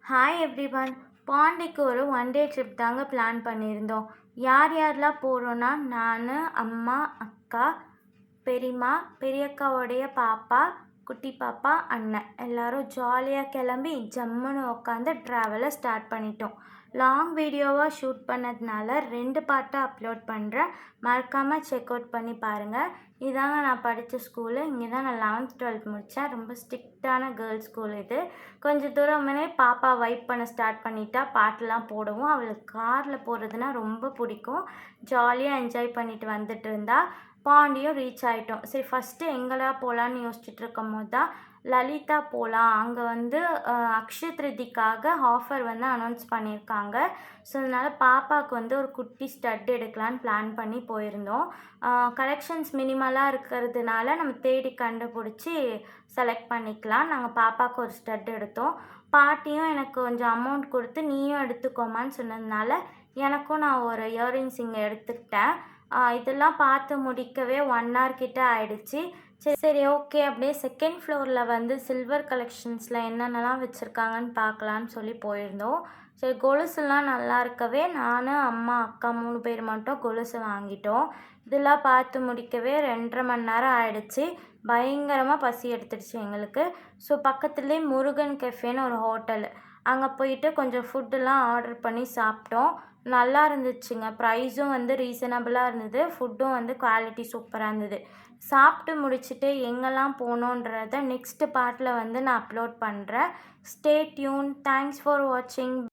Hi everyone. பாண்டிக்கு ஒரு one day trip தாங்க பிளான் பண்ணியிருந்தோம். யார் யாரெலாம் போகிறோன்னா, நான், அம்மா, அக்கா, பெரியம்மா, பெரியக்காவோடைய பாப்பா, குட்டி பாப்பா, அண்ணன் எல்லோரும் ஜாலியாக கிளம்பி ஜம்முன்னு உட்காந்து ட்ராவலை ஸ்டார்ட் பண்ணிட்டோம். லாங் வீடியோவாக ஷூட் பண்ணதுனால 2 பார்ட்டாக அப்லோட் பண்ணுறேன். மறக்காமல் செக் அவுட் பண்ணி பாருங்கள். இதாங்க நான் படித்த ஸ்கூலு. இங்கே தான் நான் 11th 12th முடித்தேன். ரொம்ப ஸ்ட்ரிக்டான கேர்ள்ஸ் ஸ்கூல் இது. கொஞ்சம் தூரமே பாப்பா வைப் பண்ண ஸ்டார்ட் பண்ணிட்டா. பாட்டெலாம் போடுவோம். அவளுக்கு காரில் போகிறதுனா ரொம்ப பிடிக்கும். ஜாலியாக என்ஜாய் பண்ணிட்டு வந்துட்டு இருந்தா. பாண்டியும் ரீச் ஆகிட்டோம். சரி, ஃபஸ்ட்டு எங்கெல்லாம் போகலான்னு யோசிச்சுட்டு இருக்கும் போது தான் லலிதா போகலாம். அங்கே வந்து அக்ஷய திருதிக்காக ஆஃபர் வந்து அனௌன்ஸ் பண்ணியிருக்காங்க. ஸோ அதனால் பாப்பாவுக்கு வந்து ஒரு குட்டி ஸ்டட் எடுக்கலான்னு பிளான் பண்ணி போயிருந்தோம். கலெக்ஷன்ஸ் மினிமலாக இருக்கிறதுனால நம்ம தேடி கண்டுபிடிச்சி செலக்ட் பண்ணிக்கலாம். நாங்கள் பாப்பாவுக்கு ஒரு ஸ்டட் எடுத்தோம். பாட்டியும் எனக்கு கொஞ்சம் அமௌண்ட் கொடுத்து நீயும் எடுத்துக்கோமான்னு சொன்னதுனால எனக்கும் நான் ஒரு இயரிங்ஸ் இங்கே எடுத்துக்கிட்டேன். இதெல்லாம் பார்த்து முடிக்கவே 1 hour கிட்ட ஆயிடுச்சு. சரி ஓகே, அப்படியே செகண்ட் ஃப்ளோரில் வந்து சில்வர் கலெக்ஷன்ஸில் என்னென்னலாம் வச்சுருக்காங்கன்னு பார்க்கலான்னு சொல்லி போயிருந்தோம். சரி, கொலுசுலாம் நல்லா இருக்கவே நான், அம்மா, அக்கா 3 பேர் மட்டும் கொலுசு வாங்கிட்டோம். இதெல்லாம் பார்த்து முடிக்கவே 2.5 மணி நேரம் ஆயிடுச்சு. பயங்கரமாக பசி எடுத்துடுச்சு எங்களுக்கு. ஸோ பக்கத்துலேயே முருகன் கெஃபேன்னு ஒரு ஹோட்டலு, அங்கே போயிட்டு கொஞ்சம் ஃபுட்டுலாம் ஆர்டர் பண்ணி சாப்பிட்டோம். நல்லா இருந்துச்சுங்க. ப்ரைஸும் வந்து ரீசனபிளாக இருந்தது. ஃபுட்டும் வந்து குவாலிட்டி சூப்பராக இருந்தது. சாப்பிட்டு முடிச்சுட்டு எங்கெல்லாம் போகணுன்றத நெக்ஸ்ட் பார்ட்டில் வந்து நான் அப்லோட் பண்ணுறேன். Stay tune. தேங்க்ஸ் ஃபார் வாட்சிங்.